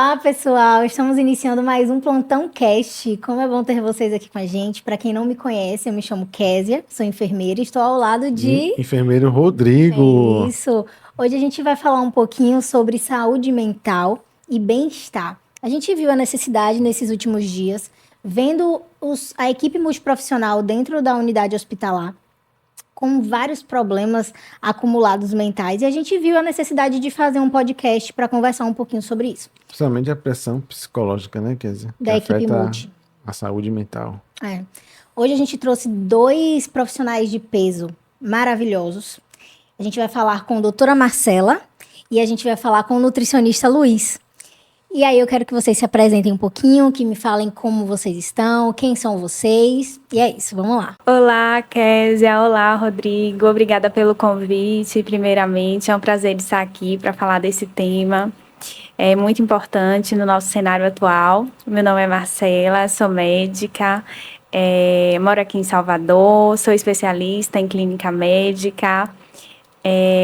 Olá, pessoal! Estamos iniciando mais um Plantão Cast. Como é bom ter vocês aqui com a gente. Para quem não me conhece, eu me chamo Késia, sou enfermeira e estou ao lado de... Enfermeiro Rodrigo. Isso! Hoje a gente vai falar um pouquinho sobre saúde mental e bem-estar. A gente viu a necessidade nesses últimos dias, vendo a equipe multiprofissional dentro da unidade hospitalar, com vários problemas acumulados mentais. E a gente viu a necessidade de fazer um podcast para conversar um pouquinho sobre isso. Principalmente a pressão psicológica, né, Kézia? Da que equipe afeta multi. a saúde mental. Hoje a gente trouxe 2 profissionais de peso maravilhosos. A gente vai falar com a doutora Marcela e a gente vai falar com o nutricionista Luiz. E aí eu quero que vocês se apresentem um pouquinho, que me falem como vocês estão, quem são vocês. E é isso, vamos lá. Olá, Kézia. Olá, Rodrigo. Obrigada pelo convite, primeiramente. É um prazer estar aqui para falar desse tema. É muito importante no nosso cenário atual. Meu nome é Marcela, sou médica, moro aqui em Salvador, sou especialista em clínica médica.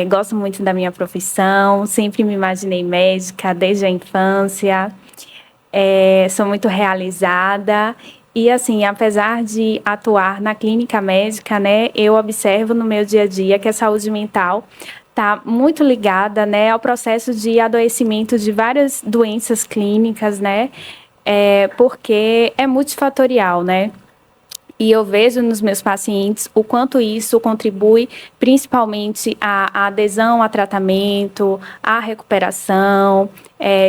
Gosto muito da minha profissão, sempre me imaginei médica desde a infância, sou muito realizada e, assim, apesar de atuar na clínica médica, né, eu observo no meu dia a dia que a saúde mental está muito ligada, né, ao processo de adoecimento de várias doenças clínicas, né, porque é multifatorial, né. E eu vejo nos meus pacientes o quanto isso contribui principalmente à adesão a tratamento, à recuperação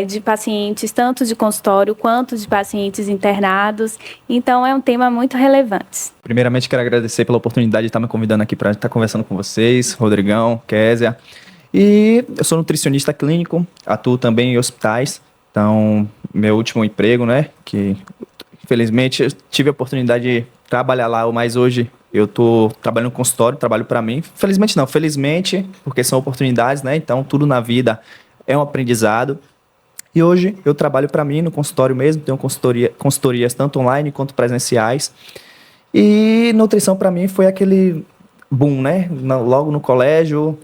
de pacientes, tanto de consultório quanto de pacientes internados. Então, é um tema muito relevante. Primeiramente, quero agradecer pela oportunidade de estar me convidando aqui para estar conversando com vocês, Rodrigão, Kézia. E eu sou nutricionista clínico, atuo também em hospitais. Então, meu último emprego, né, que infelizmente eu tive a oportunidade de trabalhar lá, mas hoje eu estou trabalhando no consultório, trabalho para mim. Felizmente não, felizmente, porque são oportunidades, né? Então, tudo na vida é um aprendizado. E hoje eu trabalho para mim no consultório mesmo, tenho consultorias tanto online quanto presenciais. E nutrição para mim foi aquele boom, né? Logo no colégio,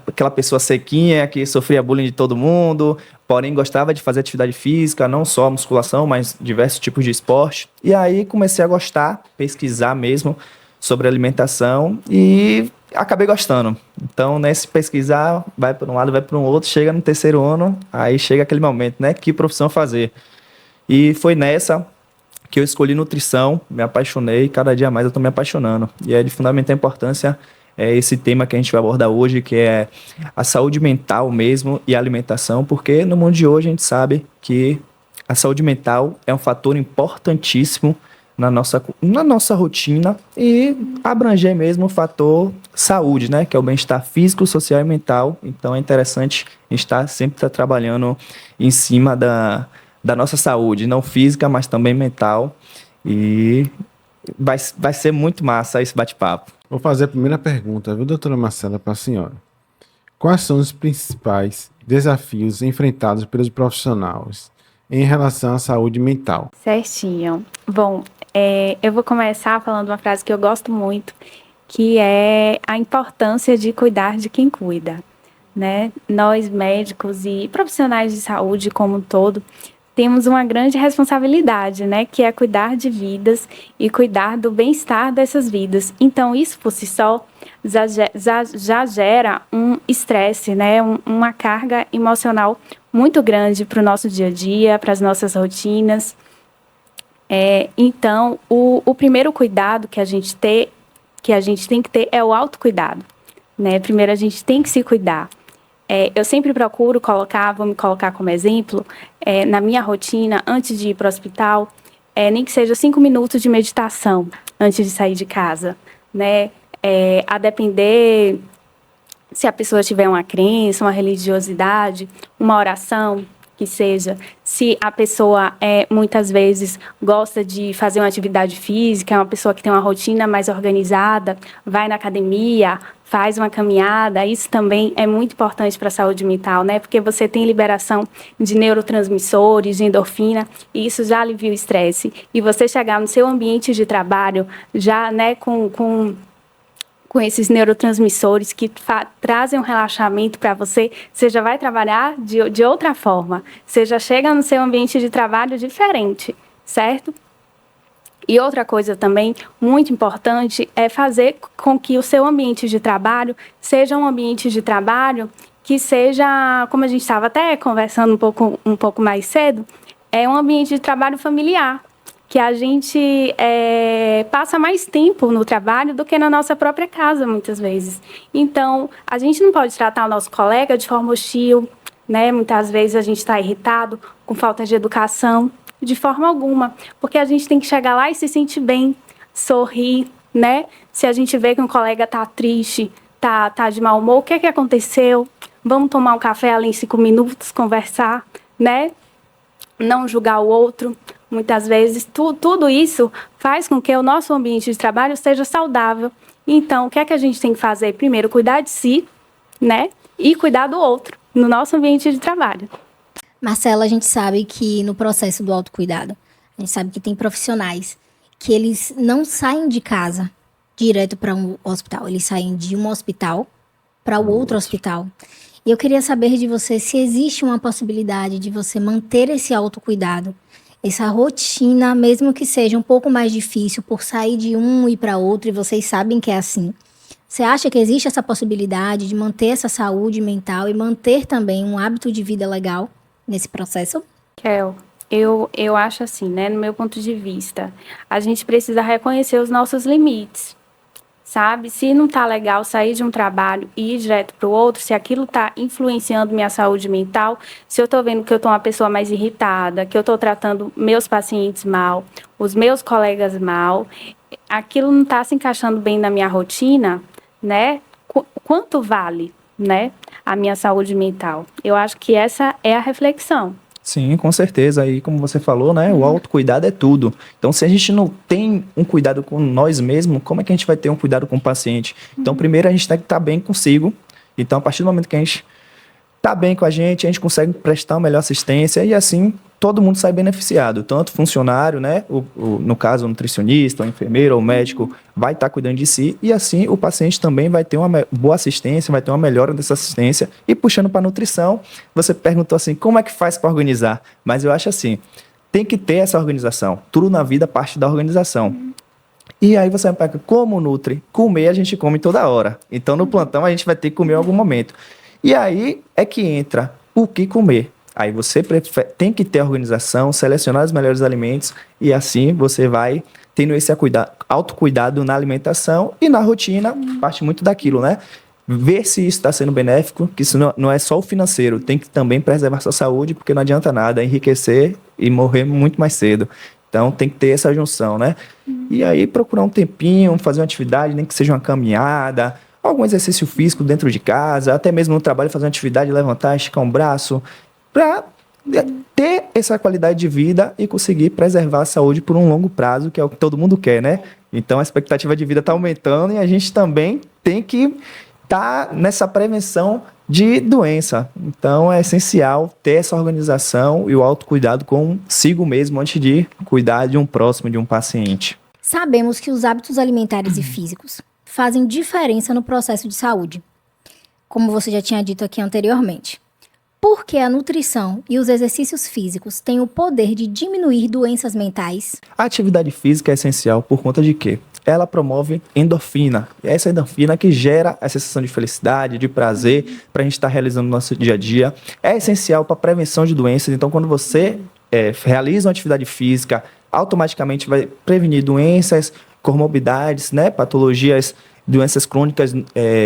aquela pessoa sequinha que sofria bullying de todo mundo, porém gostava de fazer atividade física, não só musculação, mas diversos tipos de esporte. E aí comecei a gostar, pesquisar mesmo sobre alimentação e acabei gostando. Então, nesse pesquisar, vai para um lado, vai para um outro, chega no terceiro ano, aí chega aquele momento, né? Que profissão fazer? E foi nessa que eu escolhi nutrição, me apaixonei, cada dia mais eu estou me apaixonando. E é de fundamental importância esse tema que a gente vai abordar hoje, que é a saúde mental mesmo e a alimentação, porque no mundo de hoje a gente sabe que a saúde mental é um fator importantíssimo na nossa rotina e abranger mesmo o fator saúde, né, que é o bem-estar físico, social e mental. Então é interessante a gente sempre estar trabalhando em cima da nossa saúde, não física, mas também mental. E vai ser muito massa esse bate-papo. Vou fazer a primeira pergunta, viu, doutora Marcela, para a senhora. Quais são os principais desafios enfrentados pelos profissionais em relação à saúde mental? Certinho. Bom, eu vou começar falando uma frase que eu gosto muito, que é a importância de cuidar de quem cuida, né? Nós, médicos e profissionais de saúde como um todo, temos uma grande responsabilidade, né, que é cuidar de vidas e cuidar do bem-estar dessas vidas. Então, isso por si só já gera um estresse, né, uma carga emocional muito grande para o nosso dia a dia, para as nossas rotinas. Então, o primeiro cuidado que a gente tem que ter é o autocuidado, né? Primeiro, a gente tem que se cuidar. Eu sempre procuro vou me colocar como exemplo, na minha rotina, antes de ir para o hospital, nem que seja 5 minutos de meditação antes de sair de casa, né? A depender se a pessoa tiver uma crença, uma religiosidade, uma oração, que seja, se a pessoa muitas vezes gosta de fazer uma atividade física, é uma pessoa que tem uma rotina mais organizada, vai na academia, faz uma caminhada, isso também é muito importante para a saúde mental, né? Porque você tem liberação de neurotransmissores, de endorfina, e isso já alivia o estresse. E você chegar no seu ambiente de trabalho já, né, com com esses neurotransmissores que trazem um relaxamento para você, você já vai trabalhar de outra forma. Você já chega no seu ambiente de trabalho diferente, certo? E outra coisa também muito importante é fazer com que o seu ambiente de trabalho seja um ambiente de trabalho que seja, como a gente estava até conversando um pouco mais cedo, é um ambiente de trabalho familiar, que a gente passa mais tempo no trabalho do que na nossa própria casa, muitas vezes. Então, a gente não pode tratar o nosso colega de forma hostil, né? Muitas vezes a gente está irritado, com falta de educação, de forma alguma, porque a gente tem que chegar lá e se sentir bem, sorrir, né? Se a gente vê que um colega está triste, tá de mau humor, o que aconteceu? Vamos tomar um café ali em 5 minutos, conversar, né? Não julgar o outro. Muitas vezes, tudo isso faz com que o nosso ambiente de trabalho seja saudável. Então, o que a gente tem que fazer? Primeiro, cuidar de si, né? E cuidar do outro, no nosso ambiente de trabalho. Marcela, a gente sabe que no processo do autocuidado, a gente sabe que tem profissionais que eles não saem de casa direto para um hospital. Eles saem de um hospital para o outro hospital. E eu queria saber de você se existe uma possibilidade de você manter esse autocuidado, essa rotina, mesmo que seja um pouco mais difícil por sair de um e ir para outro, e vocês sabem que é assim. Você acha que existe essa possibilidade de manter essa saúde mental e manter também um hábito de vida legal nesse processo? Kel, eu acho assim, né, no meu ponto de vista, a gente precisa reconhecer os nossos limites. Sabe? Se não tá legal sair de um trabalho e ir direto para o outro, se aquilo tá influenciando minha saúde mental, se eu tô vendo que eu tô uma pessoa mais irritada, que eu tô tratando meus pacientes mal, os meus colegas mal, aquilo não tá se encaixando bem na minha rotina, né? Quanto vale, né, a minha saúde mental? Eu acho que essa é a reflexão. Sim, com certeza. E como você falou, né, o autocuidado é tudo. Então, se a gente não tem um cuidado com nós mesmos, como é que a gente vai ter um cuidado com o paciente? Então, primeiro a gente tem que estar bem consigo. Então, a partir do momento que a gente está bem com a gente consegue prestar uma melhor assistência e assim todo mundo sai beneficiado. Tanto o funcionário, né, no caso o nutricionista, o enfermeiro ou o médico vai estar cuidando de si e assim o paciente também vai ter uma boa assistência, vai ter uma melhora dessa assistência. E puxando para a nutrição, você perguntou assim, como é que faz para organizar? Mas eu acho assim, tem que ter essa organização. Tudo na vida parte da organização. E aí você me pergunta, como nutre? Comer a gente come toda hora. Então no plantão a gente vai ter que comer em algum momento. E aí é que entra o que comer. Aí você tem que ter organização, selecionar os melhores alimentos e assim você vai tendo esse autocuidado na alimentação e na rotina, parte muito daquilo, né? Ver se isso está sendo benéfico, que isso não é só o financeiro, tem que também preservar sua saúde, porque não adianta nada enriquecer e morrer muito mais cedo. Então tem que ter essa junção, né? E aí procurar um tempinho, fazer uma atividade, nem que seja uma caminhada, algum exercício físico dentro de casa, até mesmo no trabalho fazer uma atividade, levantar, esticar um braço, para ter essa qualidade de vida e conseguir preservar a saúde por um longo prazo, que é o que todo mundo quer, né? Então a expectativa de vida está aumentando e a gente também tem que estar nessa prevenção de doença. Então é essencial ter essa organização e o autocuidado consigo mesmo antes de cuidar de um próximo, de um paciente. Sabemos que os hábitos alimentares e físicos fazem diferença no processo de saúde, como você já tinha dito aqui anteriormente. Porque a nutrição e os exercícios físicos têm o poder de diminuir doenças mentais? A atividade física é essencial por conta de quê? Ela promove endorfina. E é essa endorfina que gera a sensação de felicidade, de prazer, para a gente estar realizando no nosso dia a dia. É essencial para a prevenção de doenças. Então, quando você realiza uma atividade física, automaticamente vai prevenir doenças, comorbidades, né, patologias, doenças crônicas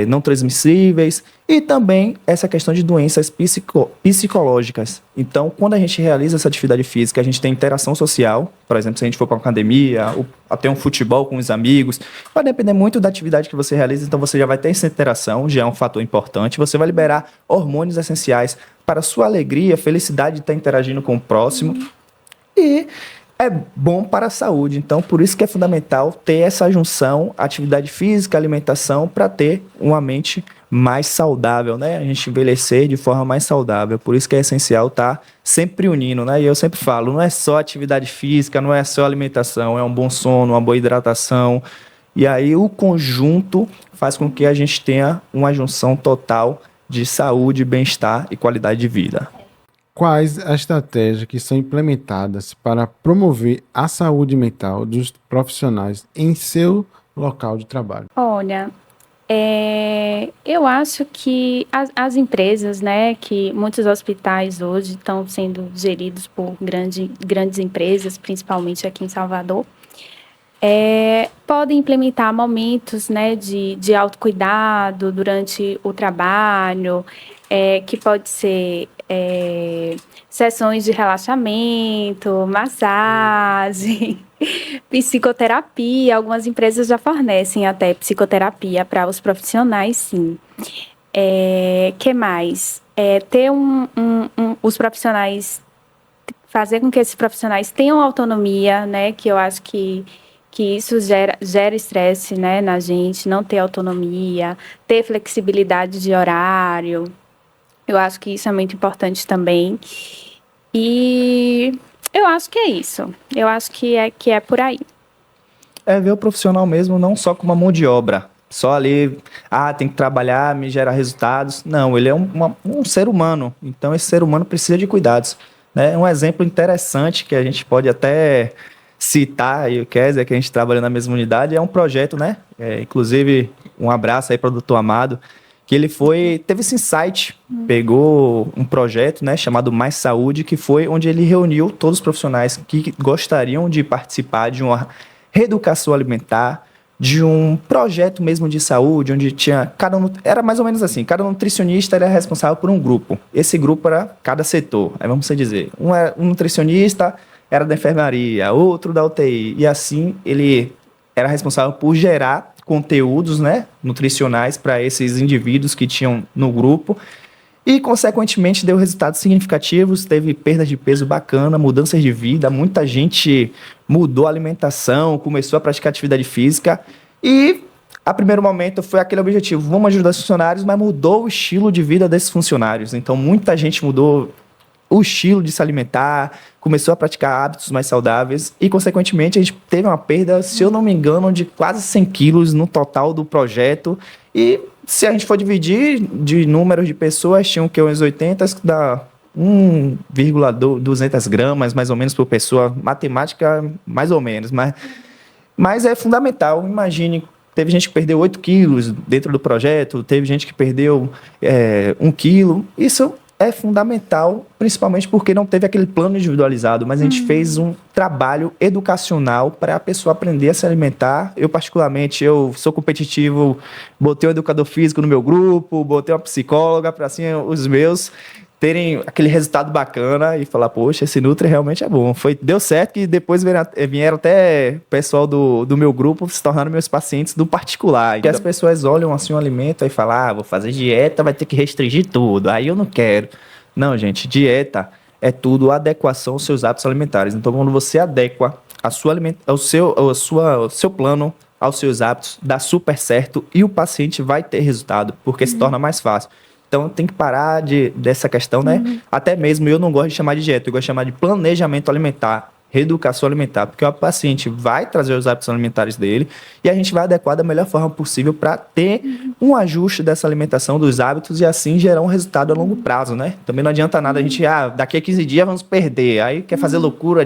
não transmissíveis e também essa questão de doenças psicológicas. Então, quando a gente realiza essa atividade física, a gente tem interação social, por exemplo, se a gente for para uma academia, ou até um futebol com os amigos, vai depender muito da atividade que você realiza, então você já vai ter essa interação, já é um fator importante, você vai liberar hormônios essenciais para a sua alegria, felicidade de estar interagindo com o próximo e é bom para a saúde, então por isso que é fundamental ter essa junção, atividade física, alimentação, para ter uma mente mais saudável, né? A gente envelhecer de forma mais saudável, por isso que é essencial estar sempre unindo, né? E eu sempre falo, não é só atividade física, não é só alimentação, é um bom sono, uma boa hidratação, E aí o conjunto faz com que a gente tenha uma junção total de saúde, bem-estar e qualidade de vida. Quais as estratégias que são implementadas para promover a saúde mental dos profissionais em seu local de trabalho? Olha, eu acho que as empresas, né, que muitos hospitais hoje estão sendo geridos por grandes empresas, principalmente aqui em Salvador, podem implementar momentos, né, de autocuidado durante o trabalho, que pode ser sessões de relaxamento, massagem, psicoterapia. Algumas empresas já fornecem até psicoterapia para os profissionais, sim. Que mais? Ter os profissionais, fazer com que esses profissionais tenham autonomia, né, que eu acho que isso gera estresse, né, na gente, não ter autonomia, ter flexibilidade de horário. Eu acho que isso é muito importante também. E eu acho que é isso. Eu acho que é por aí. Ver o profissional mesmo não só como uma mão de obra. Só ali, tem que trabalhar, me gerar resultados. Não, ele é um ser humano. Então, esse ser humano precisa de cuidados. Né? Um exemplo interessante que a gente pode até citar, e o Kézia, que a gente trabalha na mesma unidade, é um projeto, né? Inclusive, um abraço aí para o doutor Amado, que ele teve esse insight, pegou um projeto, né, chamado Mais Saúde, que foi onde ele reuniu todos os profissionais que gostariam de participar de uma reeducação alimentar, de um projeto mesmo de saúde, onde tinha era mais ou menos assim, cada nutricionista era responsável por um grupo. Esse grupo era cada setor, aí vamos dizer, um nutricionista era da enfermaria, outro da UTI, e assim ele era responsável por gerar conteúdos, né, nutricionais para esses indivíduos que tinham no grupo e, consequentemente, deu resultados significativos, teve perda de peso bacana, mudanças de vida, muita gente mudou a alimentação, começou a praticar atividade física e, a primeiro momento, foi aquele objetivo, vamos ajudar os funcionários, mas mudou o estilo de vida desses funcionários, então muita gente mudou o estilo de se alimentar, começou a praticar hábitos mais saudáveis e, consequentemente, a gente teve uma perda, se eu não me engano, de quase 100 quilos no total do projeto. E se a gente for dividir de números de pessoas, tinham que uns 80, que dá 1,200 gramas, mais ou menos, por pessoa. Matemática, mais ou menos, mas é fundamental. Imagine, teve gente que perdeu 8 quilos dentro do projeto, teve gente que perdeu 1 quilo. Isso é fundamental, principalmente porque não teve aquele plano individualizado, mas a gente fez um trabalho educacional para a pessoa aprender a se alimentar. Eu, particularmente, sou competitivo, botei um educador físico no meu grupo, botei uma psicóloga para assim, os meus terem aquele resultado bacana e falar, poxa, esse Nutri realmente é bom. Deu certo que depois vieram até o pessoal do meu grupo se tornaram meus pacientes do particular. E as pessoas olham assim o alimento e falam, vou fazer dieta, vai ter que restringir tudo. Aí eu não quero. Não, gente, dieta é tudo adequação aos seus hábitos alimentares. Então, quando você adequa o seu plano aos seus hábitos, dá super certo e o paciente vai ter resultado, porque se torna mais fácil. Então, tem que parar dessa questão, né? Até mesmo eu não gosto de chamar de dieta, eu gosto de chamar de planejamento alimentar, reeducação alimentar, porque o paciente vai trazer os hábitos alimentares dele e a gente vai adequar da melhor forma possível para ter um ajuste dessa alimentação, dos hábitos e assim gerar um resultado a longo prazo, né? Também não adianta nada a gente, daqui a 15 dias vamos perder, aí quer fazer loucura,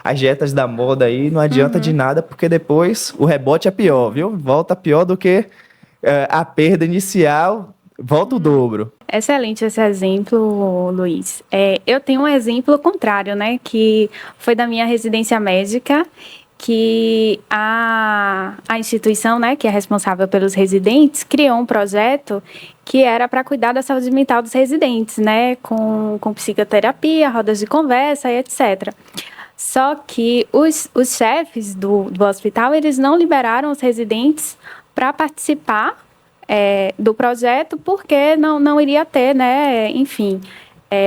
as dietas da moda aí, não adianta de nada, porque depois o rebote é pior, viu? Volta pior do que a perda inicial. Volta o dobro. Excelente esse exemplo, Luiz. Eu tenho um exemplo contrário, né? Que foi da minha residência médica, que a instituição, né, que é responsável pelos residentes, criou um projeto que era para cuidar da saúde mental dos residentes, né? Com psicoterapia, rodas de conversa e etc. Só que os chefes do hospital, eles não liberaram os residentes para participar do projeto, porque não iria ter, né, enfim,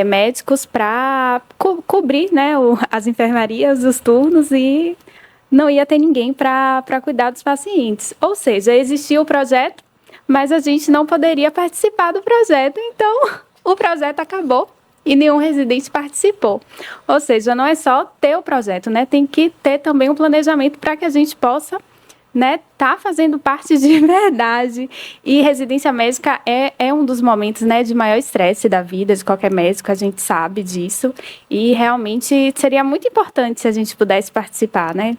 médicos para cobrir, né, as enfermarias, os turnos, e não ia ter ninguém para cuidar dos pacientes. Ou seja, existia o projeto, mas a gente não poderia participar do projeto, então o projeto acabou e nenhum residente participou. Ou seja, não é só ter o projeto, né, tem que ter também um planejamento para que a gente possa né, tá fazendo parte de verdade. E residência médica é um dos momentos, né, de maior estresse da vida de qualquer médico, a gente sabe disso. E realmente seria muito importante se a gente pudesse participar, né?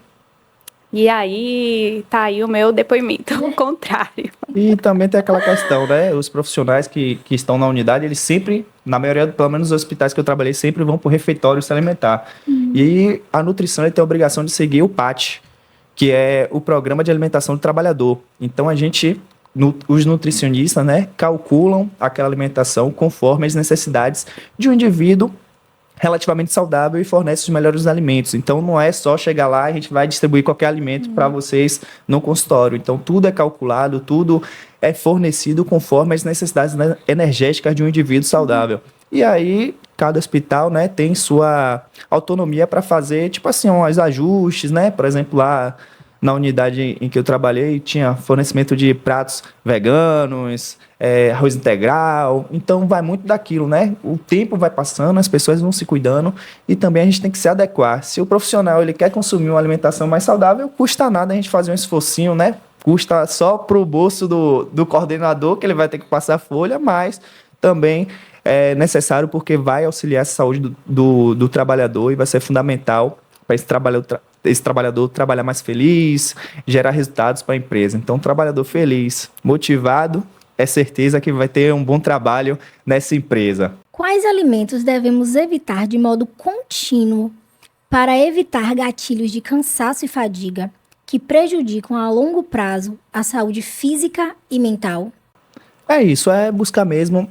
E aí, tá aí o meu depoimento, o contrário. E também tem aquela questão, né? Os profissionais que estão na unidade, eles sempre, na maioria, pelo menos nos hospitais que eu trabalhei, sempre vão para o refeitório se alimentar. E a nutrição ele tem a obrigação de seguir o PAT, que é o Programa de Alimentação do Trabalhador. Então, os nutricionistas, né, calculam aquela alimentação conforme as necessidades de um indivíduo relativamente saudável e fornece os melhores alimentos. Então, não é só chegar lá e a gente vai distribuir qualquer alimento para vocês no consultório. Então, tudo é calculado, tudo é fornecido conforme as necessidades, né, energéticas de um indivíduo saudável. E aí, cada hospital, né, tem sua autonomia para fazer, tipo assim, uns ajustes, né? Por exemplo, lá na unidade em que eu trabalhei, tinha fornecimento de pratos veganos, arroz integral. Então, vai muito daquilo, né? O tempo vai passando, as pessoas vão se cuidando e também a gente tem que se adequar. Se o profissional ele quer consumir uma alimentação mais saudável, custa nada a gente fazer um esforcinho, né? Custa só pro bolso do coordenador, que ele vai ter que passar folha, mas também é necessário porque vai auxiliar a saúde do trabalhador e vai ser fundamental para esse trabalhador trabalhar mais feliz, gerar resultados para a empresa. Então, um trabalhador feliz, motivado, é certeza que vai ter um bom trabalho nessa empresa. Quais alimentos devemos evitar de modo contínuo para evitar gatilhos de cansaço e fadiga que prejudicam a longo prazo a saúde física e mental? É isso, é buscar mesmo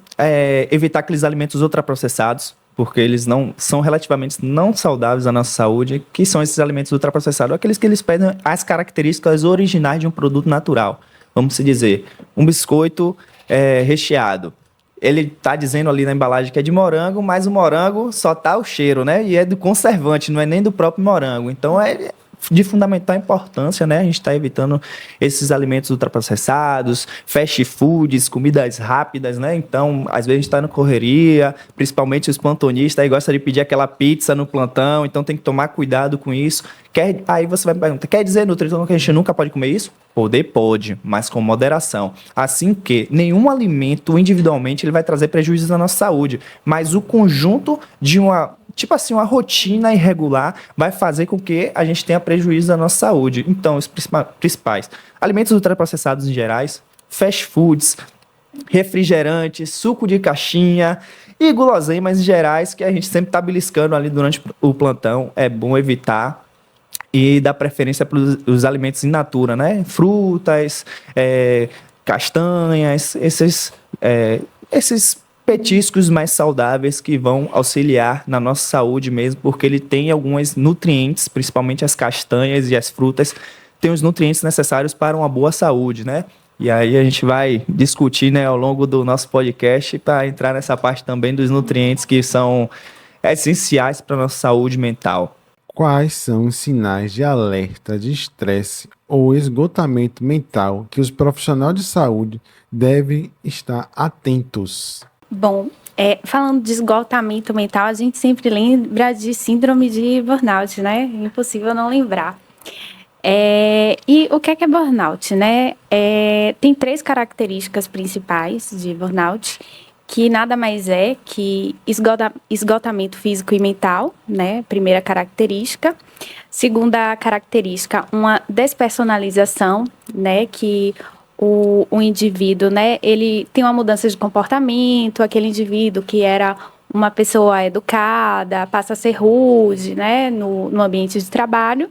evitar aqueles alimentos ultraprocessados, porque eles não são relativamente não saudáveis à nossa saúde, que são esses alimentos ultraprocessados, aqueles que eles pedem as características originais de um produto natural. Vamos dizer, um biscoito recheado. Ele está dizendo ali na embalagem que é de morango, mas o morango só tá o cheiro, né? E é do conservante, não é nem do próprio morango. Então, é de fundamental importância, né? A gente está evitando esses alimentos ultraprocessados, fast foods, comidas rápidas, né? Então, às vezes a gente está na correria, principalmente os plantonistas, aí gostam de pedir aquela pizza no plantão, então tem que tomar cuidado com isso. Aí você vai me perguntar, quer dizer, nutrição, que a gente nunca pode comer isso? Poder pode, mas com moderação. Assim que nenhum alimento individualmente ele vai trazer prejuízos à nossa saúde, mas o conjunto de uma rotina irregular vai fazer com que a gente tenha prejuízo à nossa saúde. Então, os principais alimentos ultraprocessados em gerais, fast foods, refrigerantes, suco de caixinha e guloseimas em gerais que a gente sempre está beliscando ali durante o plantão. É bom evitar e dar preferência para os alimentos in natura, né? Frutas, castanhas, esses petiscos mais saudáveis que vão auxiliar na nossa saúde mesmo, porque ele tem alguns nutrientes, principalmente as castanhas e as frutas, tem os nutrientes necessários para uma boa saúde, né? E aí a gente vai discutir, né, ao longo do nosso podcast para entrar nessa parte também dos nutrientes que são essenciais para a nossa saúde mental. Quais são os sinais de alerta de estresse ou esgotamento mental que os profissionais de saúde devem estar atentos? Bom, falando de esgotamento mental, a gente sempre lembra de síndrome de burnout, né? Impossível não lembrar. E o que é burnout, né? Tem 3 características principais de burnout, que nada mais é que esgotamento físico e mental, né? Primeira característica. Segunda característica, uma despersonalização, né? Que o indivíduo, né, ele tem uma mudança de comportamento, aquele indivíduo que era uma pessoa educada, passa a ser rude, né, no ambiente de trabalho,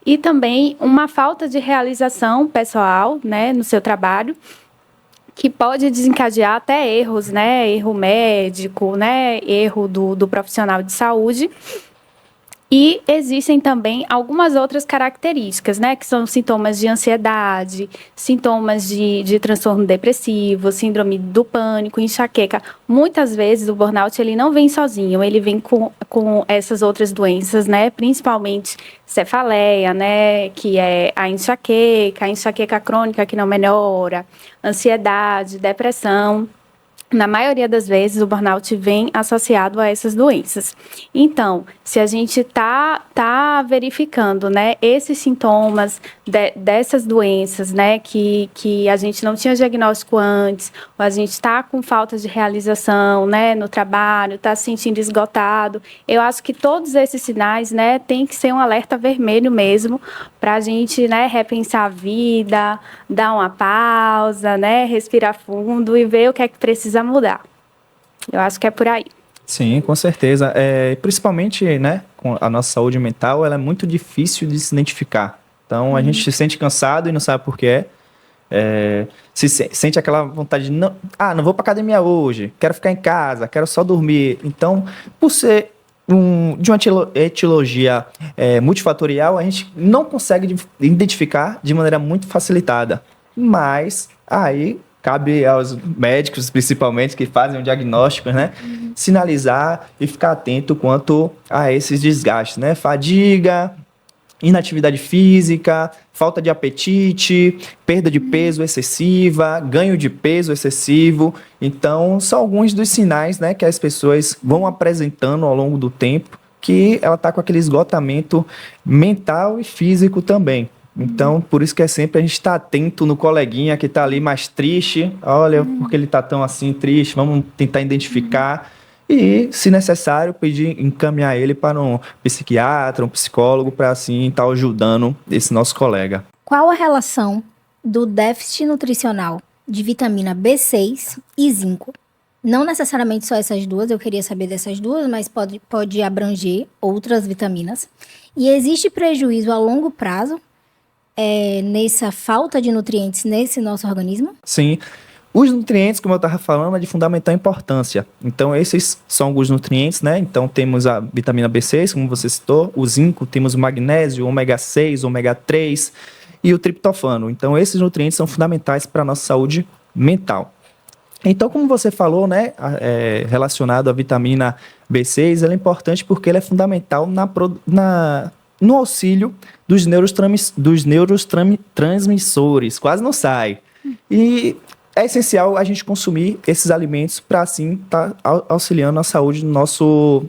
e também uma falta de realização pessoal, né, no seu trabalho, que pode desencadear até erros, né, erro médico, né, erro do profissional de saúde. E existem também algumas outras características, né, que são sintomas de ansiedade, sintomas de transtorno depressivo, síndrome do pânico, enxaqueca. Muitas vezes o burnout ele não vem sozinho, ele vem com essas outras doenças, né, principalmente cefaleia, né, que é a enxaqueca crônica que não melhora, ansiedade, depressão. na maioria das vezes, o burnout vem associado a essas doenças. Então, se a gente tá verificando, né, esses sintomas dessas doenças, né, que a gente não tinha diagnóstico antes, ou a gente está com falta de realização, né, no trabalho, está se sentindo esgotado, eu acho que todos esses sinais, né, tem que ser um alerta vermelho mesmo, para a gente, né, repensar a vida, dar uma pausa, né, respirar fundo e ver o que é que precisa mudar. Eu acho que é por aí. Sim, com certeza. Principalmente, né, com a nossa saúde mental, ela é muito difícil de se identificar. Então, a gente se sente cansado e não sabe por quê. Sente aquela vontade de, não vou para academia hoje, quero ficar em casa, quero só dormir. Então, por ser de uma etiologia multifatorial, a gente não consegue identificar de maneira muito facilitada. Mas, aí cabe aos médicos, principalmente, que fazem o diagnóstico, né? Sinalizar e ficar atento quanto a esses desgastes, né? Fadiga, inatividade física, falta de apetite, perda de peso excessiva, ganho de peso excessivo. Então, são alguns dos sinais, né, que as pessoas vão apresentando ao longo do tempo, que ela está com aquele esgotamento mental e físico também. Então, por isso que é sempre a gente estar atento no coleguinha que está ali mais triste. Olha, porque ele está tão assim triste, vamos tentar identificar. E, se necessário, encaminhar ele para um psiquiatra, um psicólogo, para assim estar ajudando esse nosso colega. Qual a relação do déficit nutricional de vitamina B6 e zinco? Não necessariamente só essas duas, eu queria saber dessas duas, mas pode abranger outras vitaminas. E existe prejuízo a longo prazo nessa falta de nutrientes nesse nosso organismo? Sim. Os nutrientes, como eu estava falando, é de fundamental importância. Então, esses são alguns nutrientes, né? Então, temos a vitamina B6, como você citou, o zinco, temos o magnésio, o ômega 6, o ômega 3 e o triptofano. Então, esses nutrientes são fundamentais para a nossa saúde mental. Então, como você falou, né, relacionado à vitamina B6, ela é importante porque ela é fundamental no auxílio dos neurotransmissores. Quase não sai. E é essencial a gente consumir esses alimentos para, assim, estar auxiliando a saúde do nosso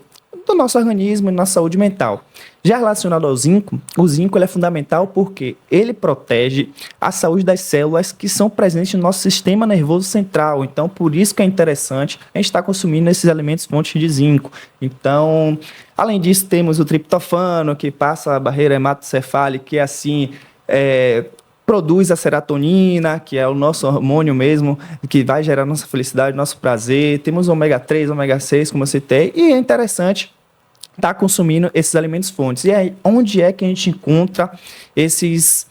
organismo e na saúde mental. Já relacionado ao zinco, o zinco ele é fundamental porque ele protege a saúde das células que são presentes no nosso sistema nervoso central. Então, por isso que é interessante a gente estar consumindo esses alimentos fontes de zinco. Então, além disso, temos o triptofano, que passa a barreira hematocefálica, que assim produz a serotonina, que é o nosso hormônio mesmo, que vai gerar nossa felicidade, nosso prazer. Temos o ômega 3, ômega 6, como eu citei, e é interessante estar consumindo esses alimentos fontes. E aí, onde é que a gente encontra esses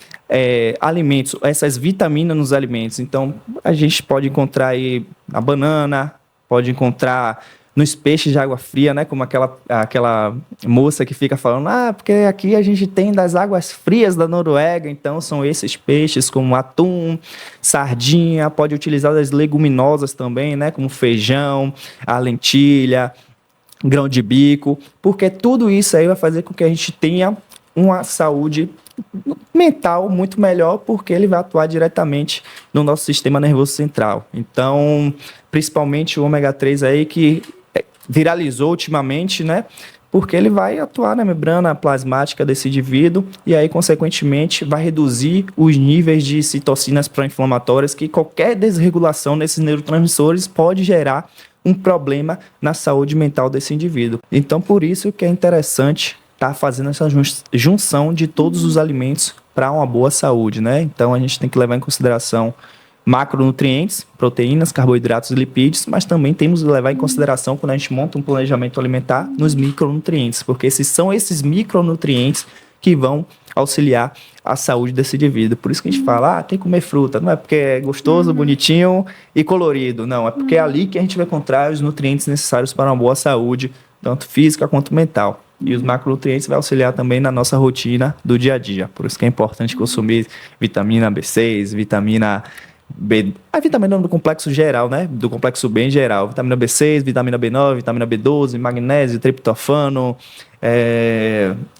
alimentos, essas vitaminas nos alimentos? Então, a gente pode encontrar aí na banana, pode encontrar nos peixes de água fria, né? Como aquela moça que fica falando, porque aqui a gente tem das águas frias da Noruega, então são esses peixes como atum, sardinha, pode utilizar das leguminosas também, né? Como feijão, a lentilha, grão de bico, porque tudo isso aí vai fazer com que a gente tenha uma saúde mental muito melhor, porque ele vai atuar diretamente no nosso sistema nervoso central. Então, principalmente o ômega 3 aí que viralizou ultimamente, né? Porque ele vai atuar na membrana plasmática desse indivíduo e aí, consequentemente, vai reduzir os níveis de citocinas pró-inflamatórias, que qualquer desregulação nesses neurotransmissores pode gerar um problema na saúde mental desse indivíduo. Então, por isso que é interessante estar fazendo essa junção de todos os alimentos para uma boa saúde, né? Então, a gente tem que levar em consideração macronutrientes, proteínas, carboidratos e lipídios, mas também temos que levar em consideração, quando a gente monta um planejamento alimentar, nos micronutrientes, porque são esses micronutrientes que vão auxiliar a saúde desse indivíduo. Por isso que a gente fala, tem que comer fruta, não é porque é gostoso, bonitinho e colorido, não, é porque é ali que a gente vai encontrar os nutrientes necessários para uma boa saúde, tanto física quanto mental. E os macronutrientes vai auxiliar também na nossa rotina do dia a dia. Por isso que é importante consumir vitamina B6, vitamina B, a vitamina do complexo geral, né? Do complexo B em geral. Vitamina B6, vitamina B9, vitamina B12, magnésio, triptofano,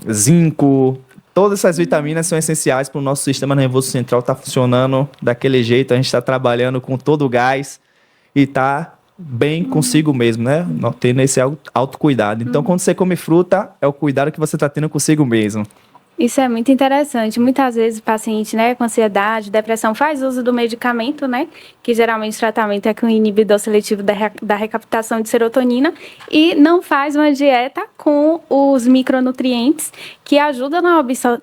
zinco. Todas essas vitaminas são essenciais para o nosso sistema nervoso central estar funcionando daquele jeito. A gente está trabalhando com todo o gás e está bem consigo mesmo, né? Não tendo esse autocuidado. Então, quando você come fruta, é o cuidado que você está tendo consigo mesmo. Isso é muito interessante. Muitas vezes o paciente, né, com ansiedade, depressão, faz uso do medicamento, né, que geralmente o tratamento é com o inibidor seletivo da recaptação de serotonina, e não faz uma dieta com os micronutrientes que ajudam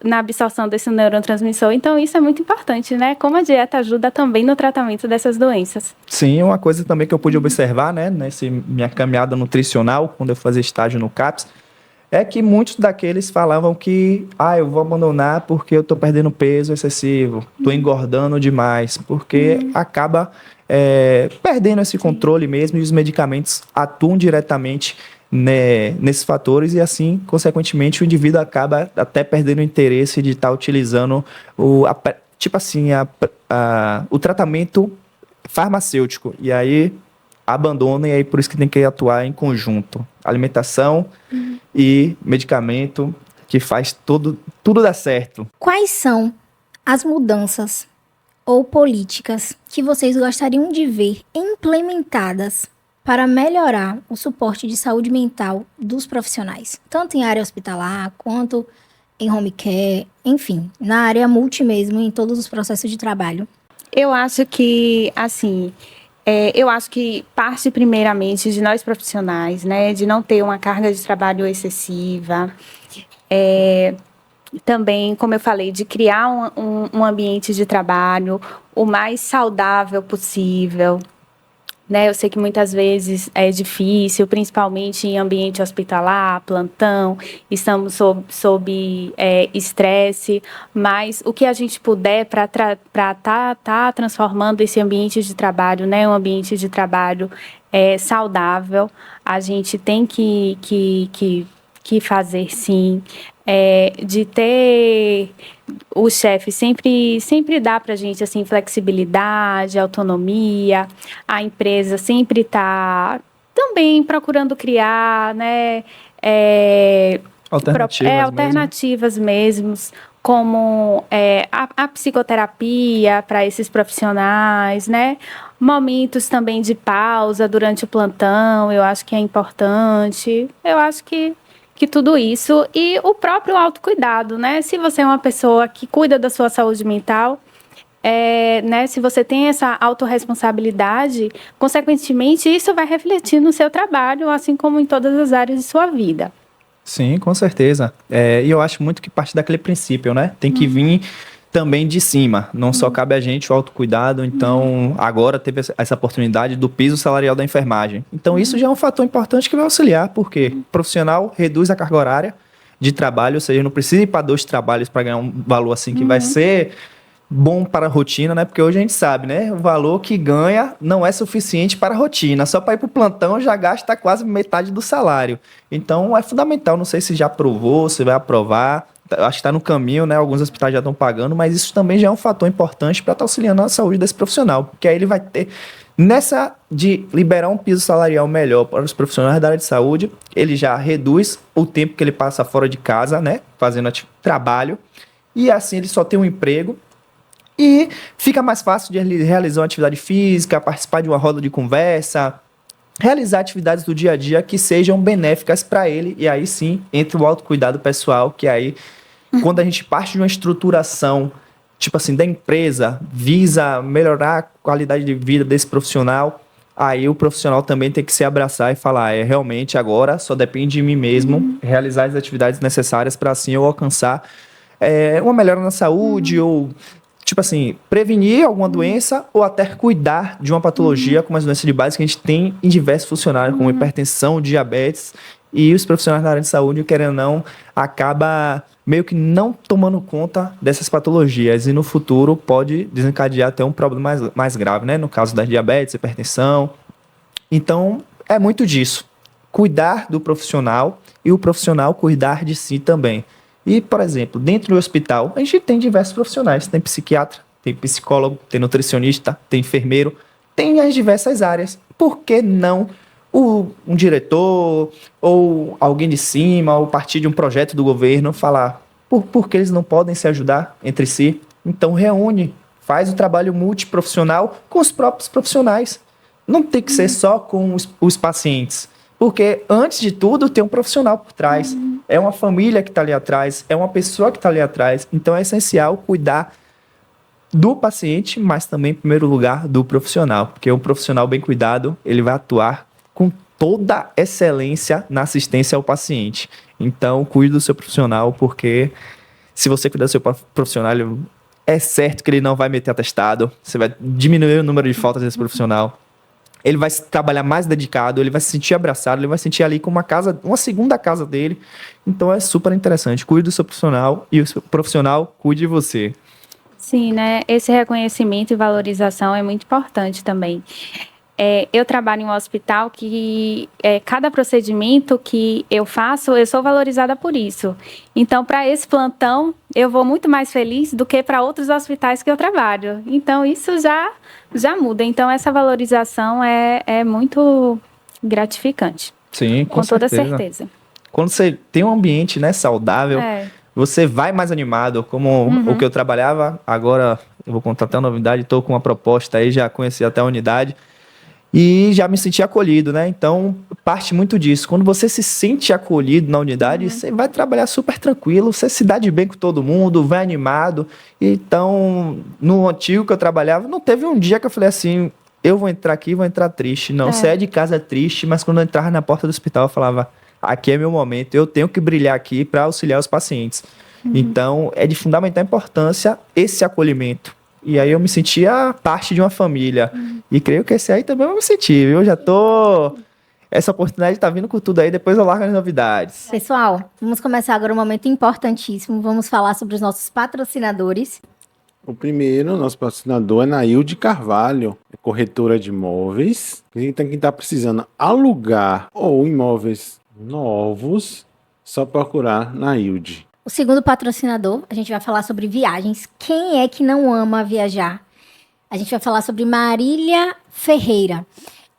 na absorção desse neurotransmissor. Então, isso é muito importante, né, como a dieta ajuda também no tratamento dessas doenças. Sim, uma coisa também que eu pude observar, né, nessa minha caminhada nutricional, quando eu fazia estágio no CAPS, é que muitos daqueles falavam que eu vou abandonar porque eu estou perdendo peso excessivo, estou engordando demais, porque acaba perdendo esse controle mesmo, e os medicamentos atuam diretamente, né, nesses fatores, e assim, consequentemente, o indivíduo acaba até perdendo o interesse de estar utilizando o tratamento farmacêutico, e aí abandona, e aí por isso que tem que atuar em conjunto. Alimentação e medicamento, que faz tudo dar certo. Quais são as mudanças ou políticas que vocês gostariam de ver implementadas para melhorar o suporte de saúde mental dos profissionais, tanto em área hospitalar quanto em home care, enfim, na área multi mesmo, em todos os processos de trabalho? Eu acho que, assim, eu acho que parte primeiramente de nós profissionais, né, de não ter uma carga de trabalho excessiva, também, como eu falei, de criar um ambiente de trabalho o mais saudável possível, né? Eu sei que muitas vezes é difícil, principalmente em ambiente hospitalar, plantão, estamos sob estresse, mas o que a gente puder para tá transformando esse ambiente de trabalho, né, um ambiente de trabalho saudável, a gente tem que fazer, sim. De ter o chefe sempre dá para a gente assim, flexibilidade, autonomia, a empresa sempre está também procurando criar, né, alternativas mesmo, como a psicoterapia para esses profissionais, né? Momentos também de pausa durante o plantão, eu acho que é importante. Eu acho que tudo isso, e o próprio autocuidado, né? Se você é uma pessoa que cuida da sua saúde mental, né? Se você tem essa autorresponsabilidade, consequentemente, isso vai refletir no seu trabalho, assim como em todas as áreas de sua vida. Sim, com certeza. E eu acho muito que parte daquele princípio, né? Tem que vir também de cima. Não só cabe a gente o autocuidado, então agora teve essa oportunidade do piso salarial da enfermagem. Então isso já é um fator importante que vai auxiliar, porque o profissional reduz a carga horária de trabalho, ou seja, não precisa ir para 2 trabalhos para ganhar um valor assim que vai ser bom para a rotina, né? Porque hoje a gente sabe, né? O valor que ganha não é suficiente para a rotina. Só para ir para o plantão já gasta quase metade do salário. Então é fundamental. Não sei se já aprovou, se vai aprovar. Acho que está no caminho, né? Alguns hospitais já estão pagando, mas isso também já é um fator importante para estar auxiliando na saúde desse profissional, porque aí ele vai ter, nessa de liberar um piso salarial melhor para os profissionais da área de saúde, ele já reduz o tempo que ele passa fora de casa, né? Fazendo trabalho, e assim ele só tem um emprego, e fica mais fácil de realizar uma atividade física, participar de uma roda de conversa, realizar atividades do dia a dia que sejam benéficas para ele, e aí sim entra o autocuidado pessoal, que aí quando a gente parte de uma estruturação, tipo assim, da empresa, visa melhorar a qualidade de vida desse profissional, aí o profissional também tem que se abraçar e falar, realmente agora só depende de mim mesmo realizar as atividades necessárias para assim eu alcançar uma melhora na saúde, ou tipo assim, prevenir alguma doença ou até cuidar de uma patologia como as doenças de base que a gente tem em diversos funcionários, como hipertensão, diabetes, e os profissionais da área de saúde, querendo ou não, acaba meio que não tomando conta dessas patologias, e no futuro pode desencadear até um problema mais grave, né? No caso da diabetes, hipertensão. Então, é muito disso. Cuidar do profissional e o profissional cuidar de si também. E, por exemplo, dentro do hospital, a gente tem diversos profissionais. Tem psiquiatra, tem psicólogo, tem nutricionista, tem enfermeiro, tem as diversas áreas. Por que não um diretor ou alguém de cima, ou partir de um projeto do governo, falar por que eles não podem se ajudar entre si? Então, reúne, faz o trabalho multiprofissional com os próprios profissionais. não tem que ser só com os pacientes, porque antes de tudo tem um profissional por trás, é uma família que está ali atrás, é uma pessoa que está ali atrás, então é essencial cuidar do paciente, mas também, em primeiro lugar, do profissional, porque um profissional bem cuidado, ele vai atuar com toda excelência na assistência ao paciente. Então, cuide do seu profissional, porque se você cuidar do seu profissional, é certo que ele não vai meter atestado, você vai diminuir o número de faltas desse profissional, ele vai trabalhar mais dedicado, ele vai se sentir abraçado, ele vai se sentir ali com uma segunda casa dele. Então, é super interessante. Cuide do seu profissional e o seu profissional cuide de você. Sim, né? Esse reconhecimento e valorização é muito importante também. Eu trabalho em um hospital que cada procedimento que eu faço, eu sou valorizada por isso. Então, para esse plantão, eu vou muito mais feliz do que para outros hospitais que eu trabalho. Então, isso já muda. Então, essa valorização é muito gratificante. Sim, com toda certeza. Quando você tem um ambiente, né, saudável, você vai mais animado, como o que eu trabalhava. Agora, eu vou contar até uma novidade, estou com uma proposta aí, já conheci até a unidade. E já me senti acolhido, né? Então, parte muito disso. Quando você se sente acolhido na unidade, você vai trabalhar super tranquilo, você se dá de bem com todo mundo, vai animado. Então, no antigo que eu trabalhava, não teve um dia que eu falei assim, eu vou entrar aqui e vou entrar triste. Não, saia de casa triste, mas quando eu entrava na porta do hospital, eu falava, aqui é meu momento, eu tenho que brilhar aqui para auxiliar os pacientes. Então, é de fundamental importância esse acolhimento. E aí eu me sentia parte de uma família. E creio que esse aí também eu vou me sentir, viu? Essa oportunidade tá vindo com tudo aí, depois eu largo as novidades. Pessoal, vamos começar agora um momento importantíssimo. Vamos falar sobre os nossos patrocinadores. O primeiro, nosso patrocinador é Nailde Carvalho, é corretora de imóveis. Quem está precisando alugar ou imóveis novos, só procurar Nailde. O segundo patrocinador, a gente vai falar sobre viagens. Quem é que não ama viajar? A gente vai falar sobre Marília Ferreira.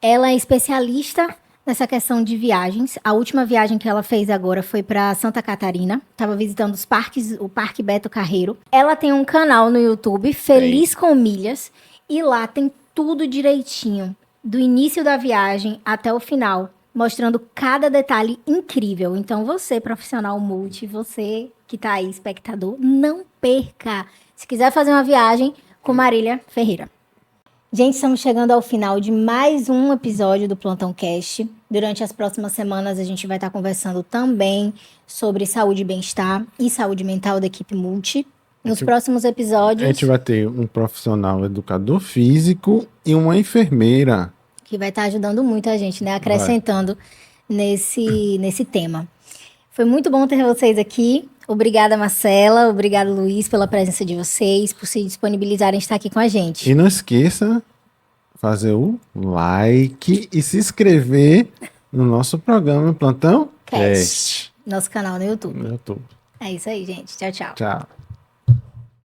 Ela é especialista nessa questão de viagens. A última viagem que ela fez agora foi para Santa Catarina. Estava visitando os parques, o Parque Beto Carreiro. Ela tem um canal no YouTube, Feliz com Milhas, e lá tem tudo direitinho, do início da viagem até o final, mostrando cada detalhe incrível. Então, você, profissional multi, você que tá aí, espectador, não perca. Se quiser fazer uma viagem com Marília Ferreira. Gente, estamos chegando ao final de mais um episódio do Plantão Cast. Durante as próximas semanas, a gente vai estar conversando também sobre saúde e bem-estar e saúde mental da equipe multi. Nos próximos episódios... A gente vai ter um profissional educador físico e uma enfermeira. Que vai estar ajudando muito a gente, né? Acrescentando nesse tema. Foi muito bom ter vocês aqui. Obrigada, Marcela. Obrigado, Luiz, pela presença de vocês, por se disponibilizarem a estar aqui com a gente. E não esqueça fazer o like e se inscrever no nosso programa Plantão Cast. Nosso canal no YouTube. No YouTube. É isso aí, gente. Tchau, tchau. Tchau.